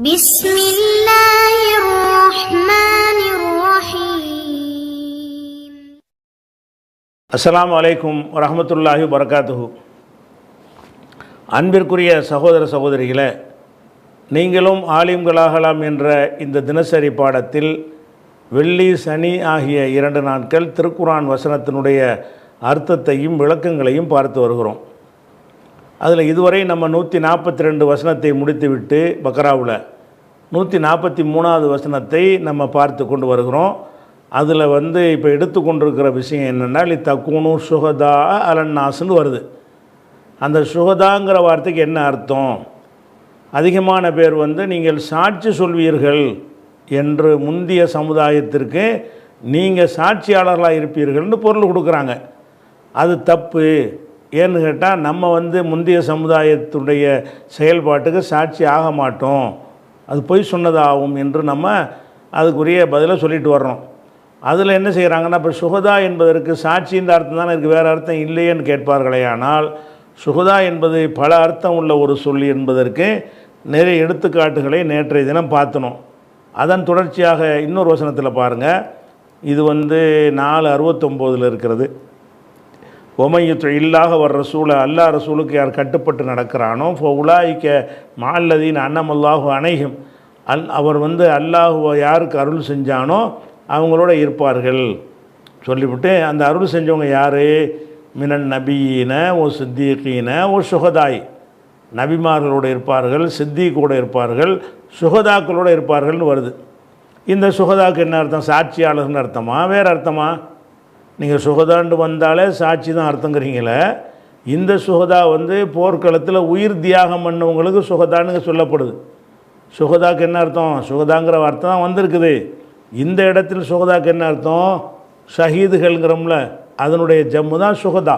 بسم الله الرحمن الرحيم. அஸ்ஸலாமு அலைக்கும் வரஹ்மத்துல்லாஹி வபரகாத்துஹு. அன்பிற்குரிய சகோதர சகோதரிகளே, நீங்களும் ஆலிம்களாகலாம் என்ற இந்த தினசரி பாடத்தில் வெள்ளி சனி ஆகிய 2 நாட்கள் திருக்குர்ஆன் வசனத்தினுடைய அர்த்தத்தையும் விளக்கங்களையும் பார்த்து வருகிறோம். அதில் இதுவரை நம்ம 142 வசனத்தை முடித்துவிட்டு பக்ராவில் 143வது வசனத்தை நம்ம பார்த்து கொண்டு வருகிறோம். அதில் இப்போ எடுத்துக்கொண்டிருக்கிற விஷயம் என்னென்னா, தக்கூனு சுகதா அலன்னாஸ்ன்னு வருது. அந்த சுகதாங்கிற வார்த்தைக்கு என்ன அர்த்தம்? அதிகமான பேர் நீங்கள் சாட்சி சொல்வீர்கள் என்று முந்திய சமுதாயத்திற்கு நீங்கள் சாட்சியாளர்களாக இருப்பீர்கள்னு பொருள் கொடுக்குறாங்க. அது தப்பு. ஏன்னு கேட்டால், நம்ம முந்தைய சமுதாயத்துடைய செயல்பாட்டுக்கு சாட்சி ஆக மாட்டோம், அது பொய் சொன்னதாகும் என்று நம்ம அதுக்குரிய பதிலை சொல்லிட்டு வர்றோம். அதில் என்ன செய்கிறாங்கன்னா, இப்போ சுகதா என்பதற்கு சாட்சின்ற அர்த்தம் தானே இருக்குது, வேறு அர்த்தம் இல்லையேன்னு கேட்பார்களே. ஆனால் சுகதா என்பது பல அர்த்தம் உள்ள ஒரு சொல் என்பதற்கு நிறைய எடுத்துக்காட்டுகளை நேற்றைய தினம் பார்த்தணும். அதன் தொடர்ச்சியாக இன்னொரு வசனத்தில் பாருங்கள். இது 4:69 இருக்கிறது. ஒமையுற்ற இல்லாக வர் ரசூலை, அல்லா ரசூலுக்கு யார் கட்டுப்பட்டு நடக்கிறானோ உலாய்க்க மால்லதீன் அன்னமல்லாஹு அனைஹும், அவர் அல்லாஹுவை யாருக்கு அருள் செஞ்சானோ அவங்களோட இருப்பார்கள் சொல்லிவிட்டு, அந்த அருள் செஞ்சவங்க யார்? மினன் நபியின ஓ சித்திகீன ஓ சுகதாய், நபிமார்களோடு இருப்பார்கள், சித்திகோடு இருப்பார்கள், சுகதாக்களோடு இருப்பார்கள்னு வருது. இந்த சுகதாக்கு என்ன அர்த்தம்? சாட்சியாளர்னு அர்த்தமா, வேறு அர்த்தமா? நீங்கள் சுகதாண்டு வந்தாலே சாட்சி தான் அர்த்தங்கிறீங்களே. இந்த சுகதா போர்க்களத்தில் உயிர் தியாகம் பண்ணவங்களுக்கு சுகதான்னு சொல்லப்படுது. சுகதாக்கு என்ன அர்த்தம்? சுகதாங்கிற அர்த்தம் தான் வந்திருக்குது. இந்த இடத்துல சுகதாக்கு என்ன அர்த்தம்? ஷஹீதுகள்ங்கிறோம்ல, அதனுடைய ஜம்மு தான் சுகதா.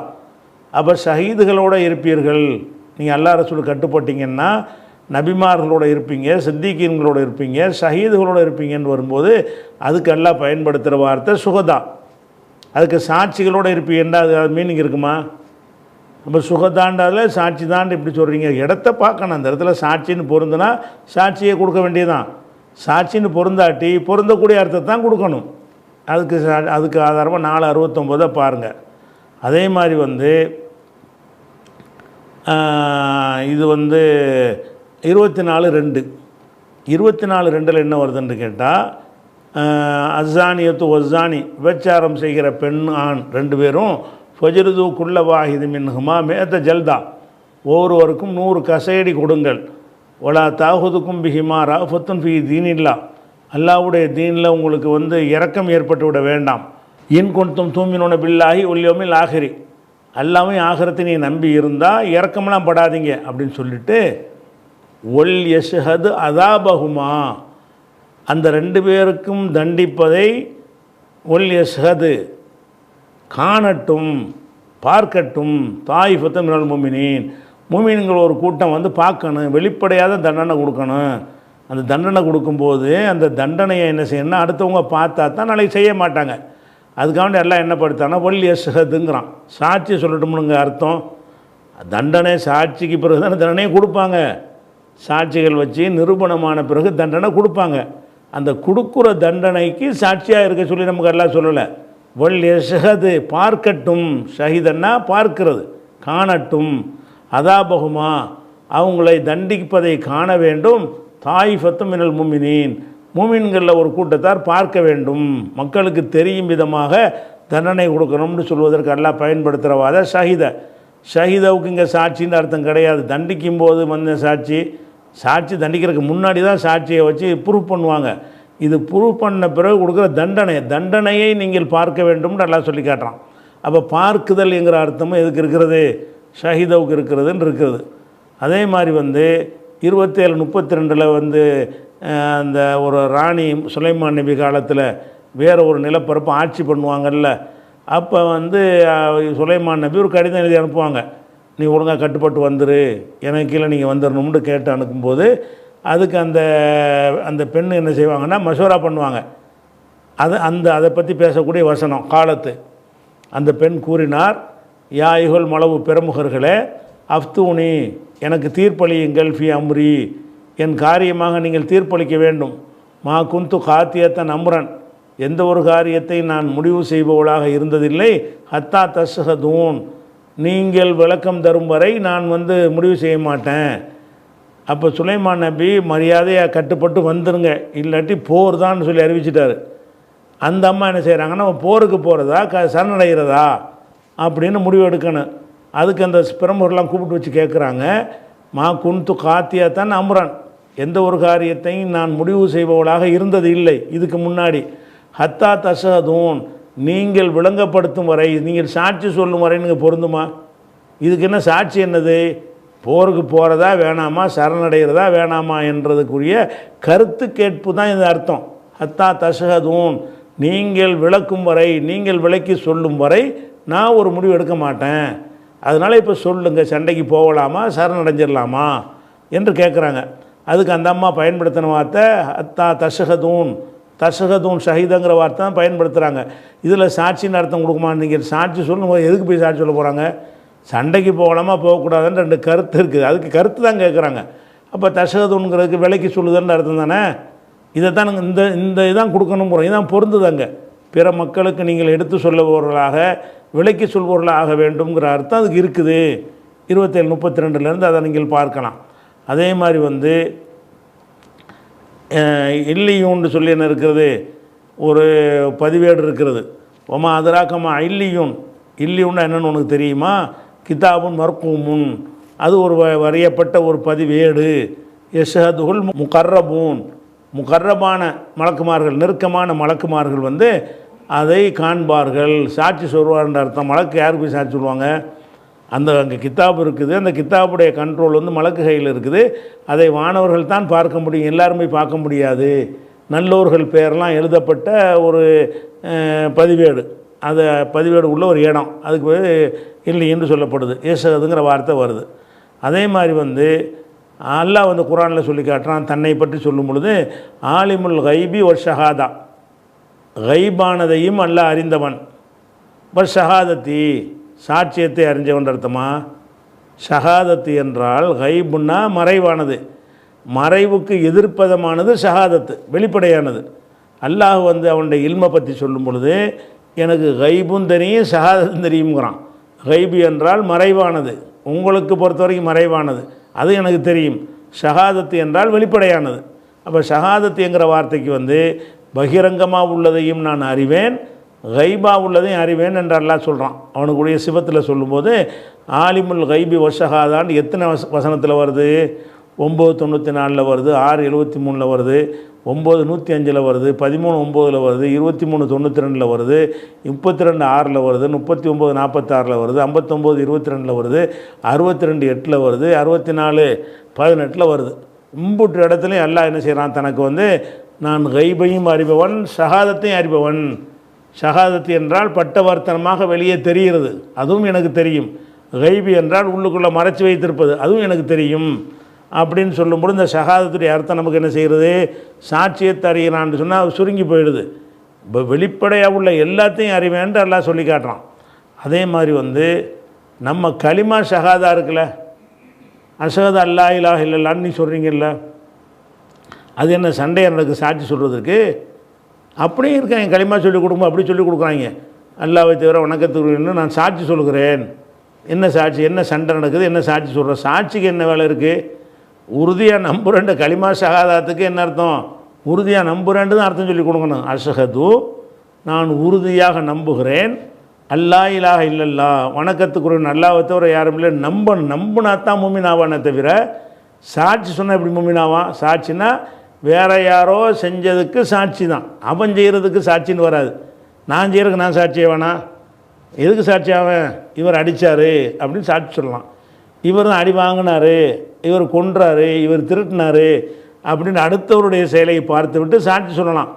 அப்போ ஷஹீதுகளோடு இருப்பீர்கள். நீங்கள் அல்லா ரசூல் கட்டுப்பட்டீங்கன்னா நபிமார்களோடு இருப்பீங்க, சித்திகீன்களோடு இருப்பீங்க, ஷஹீதுகளோடு இருப்பீங்கன்னு வரும்போது அதுக்கு எல்லாம் பயன்படுத்துகிற வார்த்தை சுகதா. அதுக்கு சாட்சிகளோடு இருப்பீங்கன்னா அது மீனிங் இருக்குமா? நம்ம சுகதாண்டாவில் சாட்சி தாண்டு இப்படி சொல்கிறீங்க. இடத்த பார்க்கணும். அந்த இடத்துல சாட்சின்னு பொருந்துனா சாட்சியை கொடுக்க வேண்டியதுதான். சாட்சின்னு பொருந்தாட்டி பொருந்தக்கூடிய அர்த்தத்தை தான் கொடுக்கணும். அதுக்கு ஆதாரமாக 4:69 பாருங்கள். அதே மாதிரி இது 24:2 24:2 என்ன வருதுன்னு கேட்டால், அஸ்ஸானியத்து ஒஸ்ஸானி, விபச்சாரம் செய்கிற பெண் ஆண் 2 பேரும் ஃபஜ்ருது குல்ல வாஹிது மின்ஹுமா மேத்த ஜல்தா, ஒவ்வொருவருக்கும் 100 கசையடி கொடுங்கள். ஒலா தாஹுதுக்கும் பிஹிமா ராஃபத்துன் ஃபி தீனில்லா, அல்லாவுடைய தீனில் உங்களுக்கு இரக்கம் ஏற்பட்டு விட வேண்டாம். இன் குன்தும் தூமினோன பில்லாஹி ஒல்யோமில் ஆகிரி, அல்லாவும் ஆகிரத்தை நீ நம்பி இருந்தால் இரக்கமெல்லாம் படாதீங்க அப்படின்னு சொல்லிட்டு, ஒல் யஷ்ஹது அதாபகுமா, அந்த 2 பேருக்கும் தண்டிப்பதை ஒல் யஷ்ஹது காணட்டும், பார்க்கட்டும், தாயிஃபத்து மினல் முஃமினீன், முஃமின்கள் ஒரு கூட்டம் பார்க்கணும், வெளிப்படையாத தண்டனை கொடுக்கணும். அந்த தண்டனை கொடுக்கும்போது அந்த தண்டனையை என்ன செய்யணும்னா அடுத்தவங்க பார்த்தா தான் நாளைக்கு செய்ய மாட்டாங்க. அதுக்காக எல்லாம் என்ன படுத்தானா ஒல் யஷ்ஹதுங்கிறான். சாட்சி சொல்லட்டும்னுங்க அர்த்தம். தண்டனை சாட்சிக்கு பிறகு தானே தண்டனையை கொடுப்பாங்க. சாட்சிகள் வச்சு நிரூபணமான பிறகு தண்டனை கொடுப்பாங்க. அந்த கொடுக்குற தண்டனைக்கு சாட்சியாக இருக்க சொல்லி நமக்கு எல்லாம் சொல்லலை. ஒல் யஷ்ஹது பார்க்கட்டும், ஷஹீதன்னா பார்க்கிறது, காணட்டும், அதாபகுமா அவங்களை தண்டிப்பதை காண வேண்டும், தாயிஃபத்து மினல் முஃமினீன் முஃமின்களில் ஒரு கூட்டத்தார் பார்க்க வேண்டும், மக்களுக்கு தெரியும் விதமாக தண்டனை கொடுக்கணும்னு சொல்வதற்கு எல்லாம் பயன்படுத்துகிறவாத ஷஹீதாவுக்கு இங்கே சாட்சின்னு அர்த்தம் கிடையாது. தண்டிக்கும் போது சாட்சி தண்டிக்கிறதுக்கு முன்னாடி தான் சாட்சியை வச்சு ப்ரூஃப் பண்ணுவாங்க. இது ப்ரூஃப் பண்ண பிறகு கொடுக்குற தண்டனையை நீங்கள் பார்க்க வேண்டும்னு எல்லாம் சொல்லி காட்டுறான். அப்போ பார்க்குதல் என்கிற அர்த்தமும் எதுக்கு இருக்கிறது? ஷஹீதாவுக்கு இருக்கிறதுன்னு இருக்கிறது. அதே மாதிரி 27:32 அந்த ஒரு ராணி சுலைமான் நபி காலத்தில் வேறு ஒரு நிலப்பரப்பு ஆட்சி பண்ணுவாங்கல்ல, அப்போ சுலைமான் நபி ஒரு கடிதம் எழுதி அனுப்புவாங்க, நீ ஒழுங்காக கட்டுப்பட்டு வந்துரு, எனக்கு கீழே நீங்கள் வந்துடணும்னு கேட்டு அனுப்பும்போது அதுக்கு அந்த பெண் என்ன செய்வாங்கன்னா மஷூரா பண்ணுவாங்க. அதை பற்றி பேசக்கூடிய வசனம் காலத்து. அந்த பெண் கூறினார், யா ஐயுல் மலவு பெருமுகர்களே, அஃப்தூனி எனக்கு தீர்ப்பளியுங்கள், ஃபி அம்ரி என் காரியமாக நீங்கள் தீர்ப்பளிக்க வேண்டும். மா குந்து காத்தியத்தன் அம்ரன், எந்த ஒரு காரியத்தை நான் முடிவு செய்பவளாக இருந்ததில்லை. ஹத்தா தஸ்ஹதூன், நீங்கள் விளக்கம் தரும் வரை நான் முடிவு செய்ய மாட்டேன். அப்போ சுலைமான் நபி மரியாதையாக கட்டுப்பட்டு வந்துருங்க, இல்லாட்டி போர் தான் சொல்லி அறிவிச்சிட்டாரு. அந்த அம்மா என்ன செய்கிறாங்கன்னா, போருக்கு போகிறதா சரணடைகிறதா அப்படின்னு முடிவு எடுக்கணும். அதுக்கு அந்த பிரமுகர்லாம் கூப்பிட்டு வச்சு கேட்குறாங்க, மா குந்து காத்தியத்தன் அம்ரன், எந்த ஒரு காரியத்தையும் நான் முடிவு செய்பவளாக இருந்தது இல்லை இதுக்கு முன்னாடி. ஹத்தா தஷஹதூன், நீங்கள் விளங்கப்படுத்தும் வரை, நீங்கள் சாட்சி சொல்லும் வரை நீங்கள் பொருந்துமா? இதுக்கு என்ன சாட்சி என்னது? போருக்கு போகிறதா வேணாமா, சரணடைகிறதா வேணாமா என்றதுக்குரிய கருத்து கேட்பு தான் இது அர்த்தம். ஹத்தா தஷஹதூன், நீங்கள் விளக்கும் வரை, நீங்கள் விளக்கி சொல்லும் வரை நான் ஒரு முடிவு எடுக்க மாட்டேன். அதனால் இப்போ சொல்லுங்கள், சண்டைக்கு போகலாமா சரணடைஞ்சிடலாமா என்று கேட்குறாங்க. அதுக்கு அந்த அம்மா பயன்படுத்தின வார்த்தை ஹத்தா தஷஹதூன். தஷஹதூன் ஷஹீதுங்கிற வார்த்தை தான் பயன்படுத்துகிறாங்க. இதில் சாட்சின்னு அர்த்தம் கொடுக்குமா? நீங்கள் சாட்சி சொல்லும்போது எதுக்கு போய் சாட்சி சொல்ல போகிறாங்க? சண்டைக்கு போகலாமா போகக்கூடாதுன்னு ரெண்டு கருத்து இருக்குது, அதுக்கு கருத்து தான் கேட்குறாங்க. அப்போ தஷஹதூன்ங்கிறதுக்கு விலைக்கு சொல்லுதுன்னு அர்த்தம் தானே. இதை தான் இந்த இதான் கொடுக்கணும் போகிறோம், இதான் பொருந்துதாங்க. பிற மக்களுக்கு நீங்கள் எடுத்து சொல்லுபவர்களாக விலைக்கு சொல்பவர்களாக ஆக வேண்டும்ங்கிற அர்த்தம் அதுக்கு இருக்குது. 27:32 அதை நீங்கள் பார்க்கலாம். அதே மாதிரி இல்லியூன்னு சொல்லி என்ன இருக்கிறது, ஒரு பதிவேடு இருக்கிறது. ஒமா அதராக்கமா இல்லியூன், இல்லியூன்னா என்னென்னு உனக்கு தெரியுமா? கிதாபுன் மர்கூமுன், அது ஒரு வரையப்பட்ட ஒரு பதிவேடு. யஷஹதுல் முகர்ரபூன், முகர்ரபான மலக்குமார்கள், நெருக்கமான மலக்குமார்கள் அதை காண்பார்கள், சாட்சி சொல்வார்ன்ற அர்த்தம். மலக்கு யாருக்கு போய் சாட்சி சொல்லுவாங்க? அங்கே கித்தாப் இருக்குது, அந்த கித்தாப்புடைய கண்ட்ரோல் மலக்கு கையில் இருக்குது. அதை வானவர்கள் தான் பார்க்க முடியும், எல்லாருமே பார்க்க முடியாது. நல்லோர்கள் பேரெல்லாம் எழுதப்பட்ட ஒரு பதிவேடு, அந்த பதிவேடு உள்ள ஒரு இடம், அதுக்கு பேர் இல்லை என்று சொல்லப்படுது. ஏசதுங்கிற வார்த்தை வருது. அதே மாதிரி அல்லாஹ் குர்ஆனில் சொல்லி காட்டுறான், தன்னை பற்றி சொல்லும் பொழுது ஆலிமுல் கைபி ஒரு ஷஹாதா, கைபானதையும் அல்லாஹ் அறிந்தவன். பஸ் ஷஹாதத்தி, சாட்சியத்தை அறிஞ்சவன் அர்த்தமா? ஷஹாதத்து என்றால் கைபுன்னா மறைவானது, மறைவுக்கு எதிர்ப்பதமானது ஷஹாதத்து, வெளிப்படையானது. அல்லாஹ் அவனுடைய இல்மை பற்றி சொல்லும் பொழுது எனக்கு கைபும் தெரியும் ஷஹாதத்தும் தெரியுங்கிறான். கைபு என்றால் மறைவானது, உங்களுக்கு பொறுத்த வரைக்கும் மறைவானது, அது எனக்கு தெரியும். ஷஹாதத்து என்றால் வெளிப்படையானது. அப்போ ஷஹாதத்து என்கிற வார்த்தைக்கு பகிரங்கமாக உள்ளதையும் நான் அறிவேன், கைபா உள்ளதையும் அறிவேன் என்று அல்லாஹ் சொல்கிறான். அவனுக்குடைய சிவத்தில் சொல்லும்போது ஆலிமுல் கைபி வஷஹாதான்னு எத்தனை வசனத்தில் வருது? 9:94 வருது, 6:73 வருது, 9:105 வருது, 13:9 வருது, 23:92 வருது, 32:6 வருது, 39:46 வருது, 59:22 வருது, 62:8 வருது, 64:18 வருது. இம்புட்டு இடத்துலையும் அல்லாஹ் என்ன செய்கிறான், தனக்கு நான் கைபையும் அறிபவன் ஷஹாதத்தையும் அறிபவன். ஷஹாதத்து என்றால் பட்டவர்த்தனமாக வெளியே தெரிகிறது, அதுவும் எனக்கு தெரியும். கைபி என்றால் உள்ளுக்குள்ளே மறைச்சி வைத்திருப்பது, அதுவும் எனக்கு தெரியும் அப்படின்னு சொல்லும்போது இந்த ஷஹாதத்துடைய அர்த்தம் நமக்கு என்ன செய்கிறது? சாட்சியத்தை அறிகிறான்னு சொன்னால் சுருங்கி போயிடுது. இப்போ வெளிப்படையாக உள்ள எல்லாத்தையும் அறிவேன்ட்டு எல்லாம் சொல்லி காட்டுறான். அதே மாதிரி நம்ம கலிமா ஷஹாதா இருக்குல்ல, அஷஹது அல்லா இலாஹ இல்லல்லான்னு நீ சொல்கிறீங்கல்ல, அது என்ன சண்டை எனக்கு சாட்சி சொல்கிறதுக்கு? அப்படியும் இருக்காங்க, களிமா சொல்லிக் கொடுக்கும்போது அப்படி சொல்லிக் கொடுக்குறாங்க. அல்லாஹ்வை தவிர வணக்கத்துக்கு நான் சாட்சி சொல்கிறேன். என்ன சாட்சி, என்ன சண்டை நடக்குது, என்ன சாட்சி சொல்கிறேன்? சாட்சிக்கு என்ன வேலை இருக்குது? உறுதியாக நம்புறேன். களிமா ஷஹாதாத்துக்கு என்ன அர்த்தம்? உறுதியாக நம்புறேன்னு தான் அர்த்தம் சொல்லி கொடுக்கணும். அஷ்ஹது, நான் உறுதியாக நம்புகிறேன், அல்லா இலாஹ இல்லல்லா, வணக்கத்துக்குரிய அல்லாஹ்வை தவிர யாரும் இல்லை, நம்புனா தான் மூமின் ஆவானே தவிர சாட்சி சொன்னால் எப்படி மூமின் ஆவான்? சாட்சினா வேறு யாரோ செஞ்சதுக்கு சாட்சி தான், அவன் செய்கிறதுக்கு சாட்சின்னு வராது. நான் செய்கிறதுக்கு நான் சாட்சி ஆவேனா? எதுக்கு சாட்சி ஆவேன்? இவர் அடித்தார் அப்படின்னு சாட்சி சொல்லலாம். இவர் தான் அடி வாங்கினார், இவர் கொன்றாரு, இவர் திருட்டினார் அப்படின்னு அடுத்தவருடைய செயலை பார்த்து விட்டு சாட்சி சொல்லலாம்.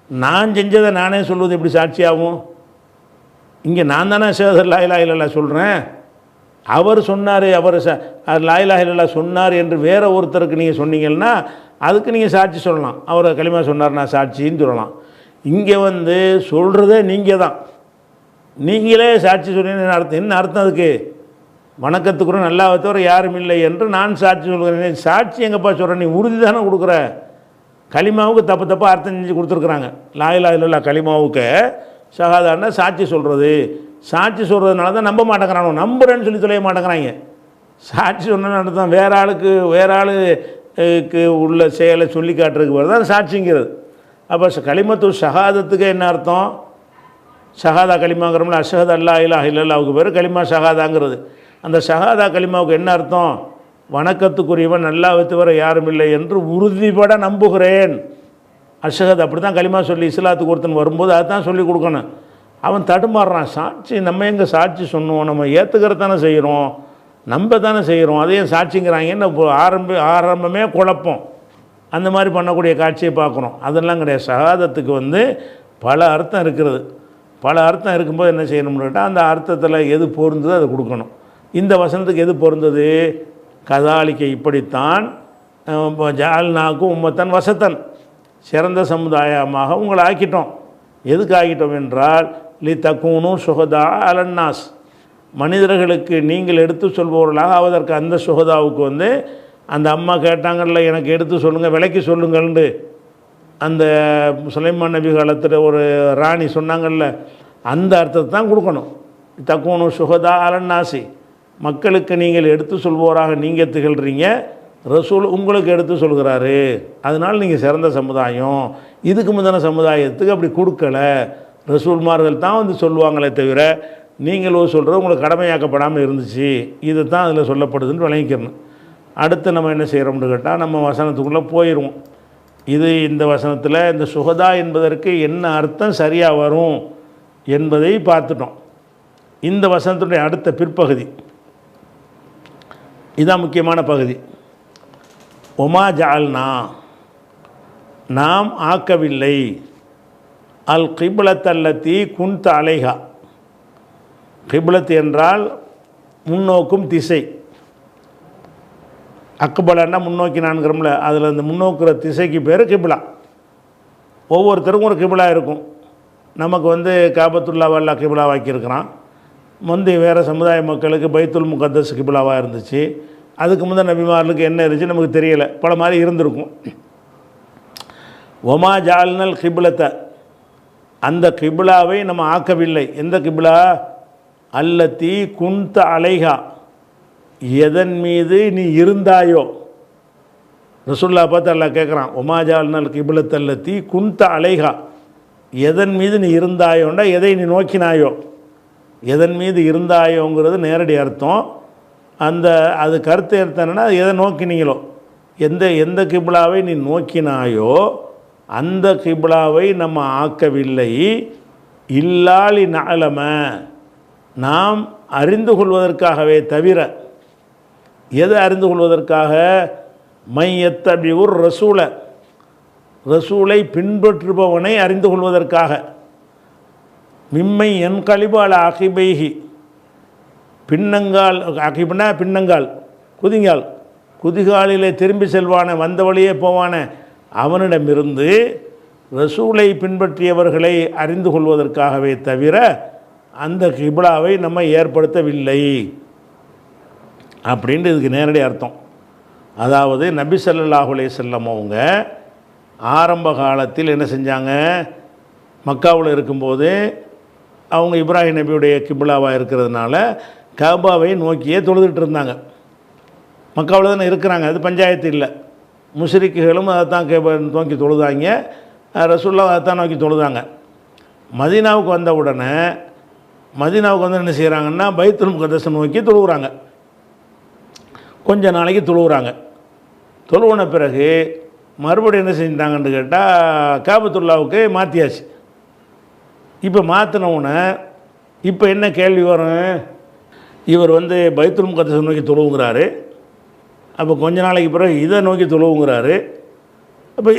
நான் செஞ்சதை நானே சொல்வது எப்படி சாட்சியாகும்? இங்கே நான் தானே ஷஹது லா இலாஹ இல்லல்லாஹ் சொல்கிறேன். அவர் சொன்னார், அவர் லா இலாஹ இல்லல்லாஹ் சொன்னார் என்று வேறு ஒருத்தருக்கு நீங்கள் சொன்னீங்கன்னா அதுக்கு நீங்கள் சாட்சி சொல்லலாம். அவர் களிமா சொன்னார் நான் சாட்சின்னு சொல்லலாம். இங்கே சொல்கிறதே நீங்கள் தான், நீங்களே சாட்சி சொன்னீங்கன்னு அர்த்தம். என்ன அர்த்தம் அதுக்கு? வணக்கத்துக்குரிய அல்லாஹ்வை தவிர யாரும் இல்லை என்று நான் சாட்சி சொல்கிறேன். சாட்சி எங்கப்பா சொல்கிறேன்? நீ உறுதி தானே கொடுக்குற. கலிமாவுக்கு தப்பு தப்பாக அர்த்தம் செஞ்சு கொடுத்துருக்குறாங்க. லா இலாஹ இல்லல்லாஹ் கலிமாவுக்கு ஷஹாதான்னா சாட்சி சொல்கிறது. சாட்சி சொல்கிறதுனால தான் நம்ப மாட்டேங்கிறானோ. நம்புறேன்னு சொல்லி தொலைய மாட்டேங்கிறாங்க. சாட்சி சொன்ன அர்த்தம் வேற ஆளுக்கு உள்ள செயலை சொல்லி காட்டுறதுக்கு வருது தான் சாட்சிங்கிறது. அப்போ கலிமத்து ஷஹாதத்துக்கு என்ன அர்த்தம்? ஷஹாதா கலிமாங்கிறோம்ல, அஷ்ஹது அல்லா இலாஹ இல்லல்லாஹுக்கு பேர் கலிமா ஷஹாதாங்கிறது. அந்த ஷஹாதா கலிமாவுக்கு என்ன அர்த்தம்? வணக்கத்துக்குரியவன் அல்லாஹ்வை தவிர யாரும் இல்லை என்று உறுதிபட நம்புகிறேன். அஷ்ஹது அப்படி தான் கலிமா சொல்லி இஸ்லாத்துக்கு ஒருத்தன் வரும்போது அதுதான் சொல்லி கொடுக்கணும். அவன் தடுமாறுறான். சாட்சி நம்ம எங்கே சாட்சி சொன்னோம்? நம்ம ஏற்றுக்கிறதானே செய்கிறோம், நம்ப தானே செய்கிறோம். அதையும் சாட்சிங்கிறாங்கன்னு ஆரம்பமே குழப்பம். அந்த மாதிரி பண்ணக்கூடிய காட்சியை பார்க்குறோம். அதெல்லாம் கிடையாது. ஷஹாதத்துக்கு பல அர்த்தம் இருக்கிறது. பல அர்த்தம் இருக்கும்போது என்ன செய்யணும்னு கேட்டால் அந்த அர்த்தத்தில் எது பொருந்ததோ அதை கொடுக்கணும். இந்த வசனத்துக்கு எது பொருந்தது? கதாலிக்க இப்படித்தான் ஜால்நாக்கும் உம்மத்தன் வசத்தன், சிறந்த சமுதாயமாக உங்களை ஆக்கிட்டோம். எதுக்கு ஆக்கிட்டோம் என்றால் லி தக்கூனும் சுகதா அலன்னாஸ், மனிதர்களுக்கு நீங்கள் எடுத்து சொல்பவர்களாக ஆவதற்கு. அந்த சுகதாவுக்கு அந்த அம்மா கேட்டாங்கல்ல, எனக்கு எடுத்து சொல்லுங்கள், விலைக்கு சொல்லுங்கள்ண்டு அந்த சுலைமான் நபி காலத்தில் ஒரு ராணி சொன்னாங்கல்ல, அந்த அர்த்தத்தை தான் கொடுக்கணும். தக்கூனும் சுகதா அலன்னாசி, மக்களுக்கு நீங்கள் எடுத்து சொல்பவராக நீங்கள் திகழ்கிறீங்க, ரசூல் உங்களுக்கு எடுத்து சொல்கிறாரு, அதனால் நீங்கள் சிறந்த சமுதாயம். இதுக்கு முந்தின சமுதாயத்துக்கு அப்படி கொடுக்கலை. ரசூல்மார்கள் தான் சொல்லுவாங்களே தவிர நீங்களும் சொல்கிறது உங்களுக்கு கடமையாக்கப்படாமல் இருந்துச்சு. இது தான் அதில் சொல்லப்படுதுன்னு விளங்கிக்கிறணும். அடுத்து நம்ம என்ன செய்கிறோம்னு கேட்டால் நம்ம வசனத்துக்குள்ளே போயிடுவோம். இந்த வசனத்தில் இந்த சுகதா என்பதற்கு என்ன அர்த்தம் சரியாக வரும் என்பதை பார்த்துட்டோம். இந்த வசனத்துடைய அடுத்த பிற்பகுதி இதுதான் முக்கியமான பகுதி. ஒமா ஜால்னா, நாம் ஆக்கவில்லை, அல் கிப்லத்தல்லத்தி குன்த அலைஹா. கிப்லத் என்றால் முன்னோக்கும் திசை. அக்பலன்னா முன்னோக்கி நான்கிறோம்ல, அதில் அந்த முன்னோக்குற திசைக்கு பேர் கிப்லா. ஒவ்வொருத்தருக்கும் ஒரு கிப்லா இருக்கும். நமக்கு காபத்துல்லாவை அல்லா கிப்லா வாக்கியிருக்கிறான். வேறு சமுதாய மக்களுக்கு பைத்துல் முகத்தஸ் கிப்லாவாக இருந்துச்சு. அதுக்கு முந்தைய நபிமார்களுக்கு என்ன இருந்துச்சு நமக்கு தெரியலை, பல மாதிரி இருந்திருக்கும். ஒமா ஜால்னல் கிப்லத்தை, அந்த கிப்லாவை நம்ம ஆக்கவில்லை. எந்த கிப்லா? அல்லத்தி குன்த அலைஹா, எதன் மீது நீ இருந்தாயோ. ரசூலுல்லாஹ் பார்த்து அல்லாஹ் கேட்குறான், ஒமா ஜால்னல் கிப்லத் அல்லத்தி குன்த அலைஹா, எதன் மீது நீ இருந்தாயோண்டா எதை நீ நோக்கினாயோ. எதன் மீது இருந்தாயோங்கிறது நேரடி அர்த்தம். அது கருத்து அர்த்தம் என்னென்னா எதை நோக்கினீங்களோ, எந்த கிப்லாவை நீ நோக்கினாயோ அந்த கிப்லாவை நம்ம ஆக்கவில்லை. இல்லாலி நஅலம, நாம் அறிந்து கொள்வதற்காகவே தவிர. எதை அறிந்து கொள்வதற்காக? மையத்தபியுர் ரசூல, ரசூலை பின்பற்றுபவனை அறிந்து கொள்வதற்காக. மிம்மை என் கலிபால அகிபைஹி, பின்னங்கால், அகிப்னா பின்னங்கால், குதிங்கால், குதிகாலிலே திரும்பி செல்வான, வந்த வழியே போவான அவனிடமிருந்து ரசூலை பின்பற்றியவர்களை அறிந்து கொள்வதற்காகவே தவிர அந்த கிப்லாவை நம்ம ஏற்படுத்தவில்லை அப்படின்ட்டு இதுக்கு நேரடி அர்த்தம். அதாவது நபி ஸல்லல்லாஹு அலைஹி வஸல்லம் அவங்க ஆரம்ப காலத்தில் என்ன செஞ்சாங்க? மக்காவில் இருக்கும்போது அவங்க இப்ராஹிம் நபியுடைய கிப்லாவாக இருக்கிறதுனால கஅபாவை நோக்கியே தொழுதுட்டு இருந்தாங்க. மக்காவில் தானே இருக்கிறாங்க, அது பஞ்சாயத்து இல்லை. முஷ்ரிக்குகளும் அதை தான் நோக்கி தொழுதாங்க, ரசூலுல்லாஹ் அதை தான் நோக்கி தொழுதாங்க. மதீனாவுக்கு வந்த உடனே மதீனாவுக்கு என்ன செய்கிறாங்கன்னா பைத்துல் முகத்தஸை நோக்கி தொழுகிறாங்க. கொஞ்ச நாளைக்கு தொழுகிறாங்க. தொழுவுன பிறகு மறுபடியும் என்ன செஞ்சிட்டாங்கன்னு கேட்டால் காபத்துல்லாவுக்கு மாற்றியாச்சு. இப்போ மாற்றினவுடனே இப்போ என்ன கேள்வி வரும்? இவர் பைத்துல் முகத்தஸை நோக்கி தொழுவுங்கிறாரு, அப்போ கொஞ்ச நாளைக்கு பிறகு இதை நோக்கி தொழுவுங்கிறாரு. அப்போ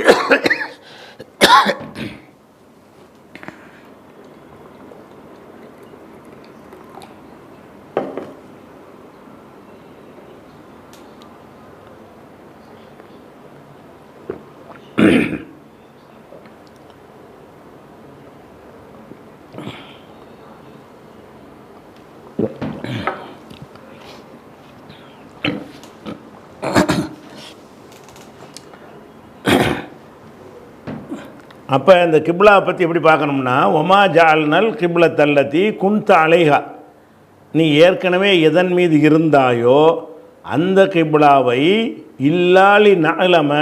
அப்போ இந்த கிப்லா பற்றி எப்படி பார்க்கணும்னா, ஒமா ஜால்னல் கிப்ல தல்லத்தி குந்த அலைஹா, நீ ஏற்கனவே எதன் மீது இருந்தாயோ அந்த கிப்லாவை இல்லாலி நலம,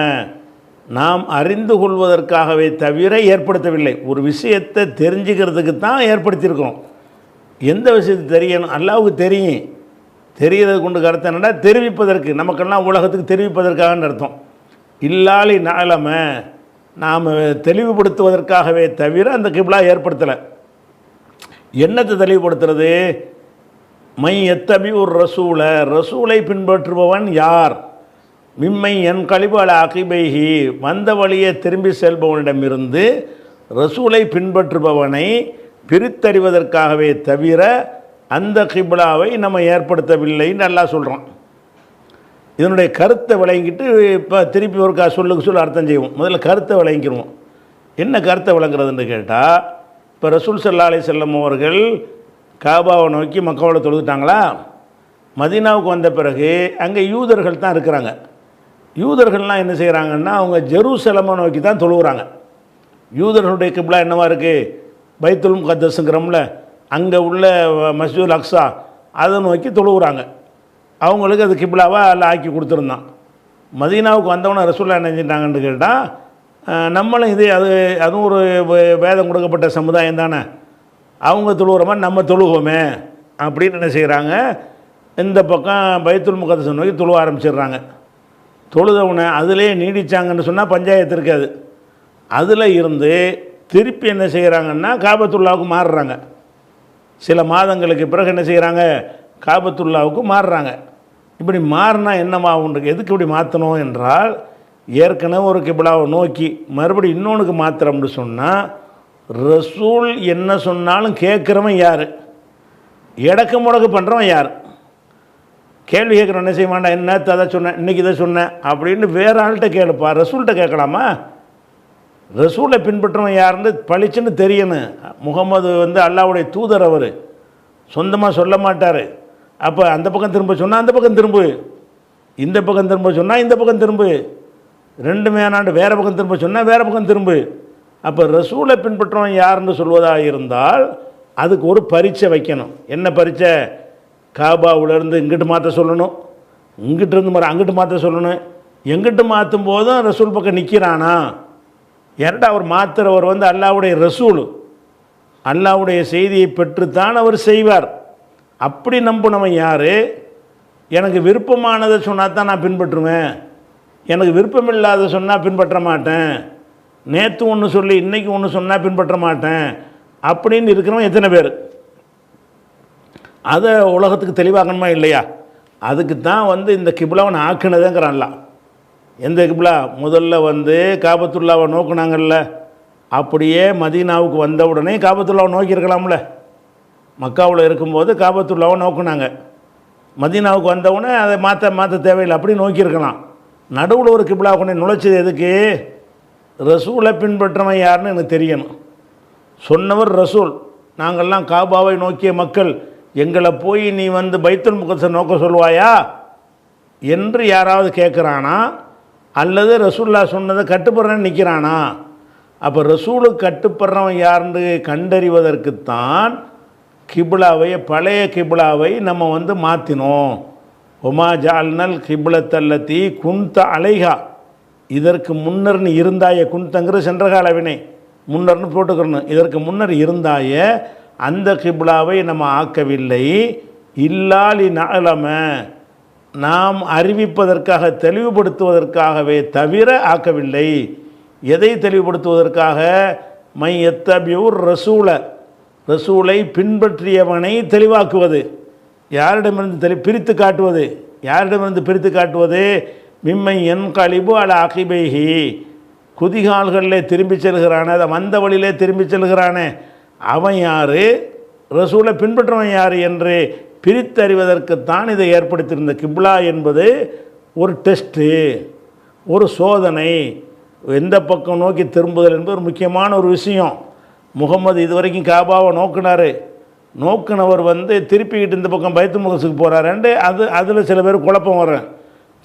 நாம் அறிந்து கொள்வதற்காகவே தவிர ஏற்படுத்தவில்லை. ஒரு விஷயத்தை தெரிஞ்சுக்கிறதுக்கு தான் ஏற்படுத்தியிருக்கிறோம். எந்த விஷயத்தை தெரியணும்? அல்லாஹ்வுக்கு தெரியும். தெரிகிறது கொண்டு கருத்து என்னடா, தெரிவிப்பதற்கு, நமக்கெல்லாம் உலகத்துக்கு தெரிவிப்பதற்காகன்னு அர்த்தம். இல்லாலி நலம, நாம் தெளிவுபடுத்துவதற்காகவே தவிர அந்த கிப்லா ஏற்படுத்தலை. என்னத்தை தெளிவுபடுத்துறது? மை எத்தபி ஒரு ரசூலை பின்பற்றுபவன் யார்? மிம்மை என் கழிபால அகிபைஹி, வந்த வழியே திரும்பி செல்பவனிடமிருந்து ரசூலை பின்பற்றுபவனை பிரித்தறிவதற்காகவே தவிர அந்த கிப்லாவை நம்ம ஏற்படுத்தவில்லைன்னு அல்லாஹ் சொல்கிறான். இதனுடைய கருத்தை விளங்கிட்டு இப்போ திருப்பி ஒரு சொல்ல அர்த்தம் செய்வோம். முதல்ல கருத்தை விளங்கிடுவோம். என்ன கருத்தை விளங்குறதுன்னு கேட்டால், இப்போ ரசூல் ஸல்லல்லாஹு அலைஹி வஸல்லம் அவர்கள் காபாவை நோக்கி மக்காவில் தொழுதுட்டாங்களா? மதீனாவுக்கு வந்த பிறகு அங்கே யூதர்கள் தான் இருக்கிறாங்க. யூதர்கள்லாம் என்ன செய்கிறாங்கன்னா, அவங்க ஜெருசலமை நோக்கி தான் தொழுகிறாங்க. யூதர்களுடைய கிப்லா என்னவா இருக்குது? பைத்துல் முகத்தஸுங்கிறோம்ல, அங்கே உள்ள மஸ்ஜிதுல் அக்ஸா, அதை நோக்கி தொழுகிறாங்க. அவங்களுக்கு அது கிப்லாவாக எல்லாம் ஆக்கி கொடுத்துருந்தான். மதீனாவுக்கு வந்தவொன்னே ரசூலுல்லாஹ் என்ன செஞ்சிட்டாங்கன்னு கேட்டால், நம்மளும் அதுவும் ஒரு வேதம் கொடுக்கப்பட்ட சமுதாயம் தானே, அவங்க தொழுகிற மாதிரி நம்ம தொழுவோமே அப்படின்னு என்ன செய்கிறாங்க, இந்த பக்கம் பைத்துல் முகத்தஸ் நோக்கி தொழுவ ஆரம்பிச்சிடுறாங்க. தொழுதவனை அதிலே நீடித்தாங்கன்னு சொன்னால் பஞ்சாயத்து இருக்காது. அதில் இருந்து திருப்பி என்ன செய்கிறாங்கன்னா காபத்துல்லாவுக்கு மாறுறாங்க. சில மாதங்களுக்கு பிறகு என்ன செய்கிறாங்க, காபத்துல்லாவுக்கு மாறுறாங்க. இப்படி மாறினா என்னமாகும்? எதுக்கு இப்படி மாற்றணும் என்றால், ஏற்கனவே ஒரு கிப்லாவை நோக்கி மறுபடியும் இன்னொன்றுக்கு மாத்திரம்னு சொன்னால், ரசூல் என்ன சொன்னாலும் கேட்குறவன் யார்? எடக்கு முடக்கு பண்ணுறவன் யார்? கேள்வி கேட்குறவன் என்ன செய்ய மாட்டான், என்ன அதை சொன்னேன், இன்றைக்கி இதை சொன்னேன் அப்படின்னு வேறு ஆள்கிட்ட கேளுப்பா. ரசூல்கிட்ட கேட்கலாமா? ரசூலை பின்பற்றுறவன் யாருன்னு பளிச்சுன்னு தெரியணும். முகமது அல்லாஹ்வுடைய தூதர், அவர் சொந்தமாக சொல்ல மாட்டார். அப்போ அந்த பக்கம் திரும்ப சொன்னால் அந்த பக்கம் திரும்பு, இந்த பக்கம் திரும்ப சொன்னால் இந்த பக்கம் திரும்பு, ரெண்டுமே ஆனாண்டு வேறு பக்கம் திரும்ப சொன்னால் வேறு பக்கம் திரும்பு. அப்போ ரசூலை பின்பற்றுறவன் யாருன்னு சொல்வதாக இருந்தால் அதுக்கு ஒரு பரீட்சை வைக்கணும். என்ன பரீட்சை? காபாவிலேருந்து இங்கிட்டு மாற்ற சொல்லணும், இங்கிட்டிருந்து மாதிரி அங்கிட்டு மாற்ற சொல்லணும். எங்கிட்டு மாற்றும் போதும் ரசூல் பக்கம் நிற்கிறானா? ஏன்டா அவர் மாத்திரவர் அல்லாஹ்வுடைய ரசூல், அல்லாஹ்வுடைய செய்தியை பெற்றுத்தான் அவர் செய்வார். அப்படி நம்பினவன் யார்? எனக்கு விருப்பமானதை சொன்னால் தான் நான் பின்பற்றுவேன், எனக்கு விருப்பமில்லாத சொன்னால் பின்பற்ற மாட்டேன், நேற்று ஒன்று சொல்லி இன்றைக்கி ஒன்று சொன்னால் பின்பற்ற மாட்டேன் அப்படின்னு இருக்கிறவன் எத்தனை பேர்? அதை உலகத்துக்கு தெளிவாகணுமா இல்லையா? அதுக்கு தான் இந்த கிப்லாவை ஆக்குனதுங்கிறான்ல. எந்த கிப்லா? முதல்ல காபத்துல்லாவை நோக்குனாங்கல்ல, அப்படியே மதீனாவுக்கு வந்த உடனே காபத்துல்லாவை நோக்கியிருக்கலாம்ல. மக்காவில் இருக்கும்போது காபத்துல்லாவை நோக்குனாங்க, மதீனாவுக்கு வந்தவுடனே அதை மாற்ற தேவையில்லை, அப்படி நோக்கியிருக்கலாம். நடுவில் ஒரு கிப்லா கொண்டு நுழைச்சது எதுக்கு? ரசூலை பின்பற்றவன் யாருன்னு எனக்கு தெரியணும். சொன்னவர் ரசூல், நாங்கள்லாம் காபாவை நோக்கிய மக்கள், எங்களை போய் நீ பைத்துல் முகத்தஸை நோக்க சொல்வாயா என்று யாராவது கேட்குறானா? அல்லது ரசூலுல்லாஹ் சொன்னதை கட்டுப்படுறேன்னு நிற்கிறானா? அப்போ ரசூலுக்கு கட்டுப்படுறவன் யாருன்னு கண்டறிவதற்குத்தான் கிப்லாவை, பழைய கிப்லாவை நம்ம மாற்றினோம். ஒமா ஜால்னல் கிப்லத்தல்லத்தி குந்த அலைஹா, இதற்கு முன்னர் நீ இருந்தாய, குந்தங்கிறது சென்றகால வினை, முன்னர்னு போட்டுக்கிறணும். இதற்கு முன்னர் இருந்தாய அந்த கிப்லாவை நம்ம ஆக்கவில்லை. இல்லாலி நலம, நாம் அறிவிப்பதற்காக, தெளிவுபடுத்துவதற்காகவே தவிர ஆக்கவில்லை. எதை தெளிவுபடுத்துவதற்காக? மை எத்தபியூர் ரசூலை பின்பற்றியவனை தெளிவாக்குவது. யாரிடமிருந்து பிரித்து காட்டுவது? யாரிடமிருந்து பிரித்து காட்டுவது? மிம்மை என் கழிபு அல அகிபைஹி, குதிகால்களில் திரும்பி செல்கிறானே, அதை வந்த வழியிலே திரும்பி செல்கிறானே, அவன் யார்? ரசூலை பின்பற்றவன் யார் என்று பிரித்தறிவதற்குத்தான் இதை ஏற்படுத்தியிருந்த. கிப்லா என்பது ஒரு டெஸ்ட்டு, ஒரு சோதனை. எந்த பக்கம் நோக்கி திரும்புதல் என்பது ஒரு முக்கியமான ஒரு விஷயம். முகமது இதுவரைக்கும் காபாவை நோக்குனவர் திருப்பிக்கிட்டு இந்த பக்கம் பைத்துல் முகஸுக்கு போகிறாருண்டு அதில் சில பேர் குழப்பம் வர்றேன்.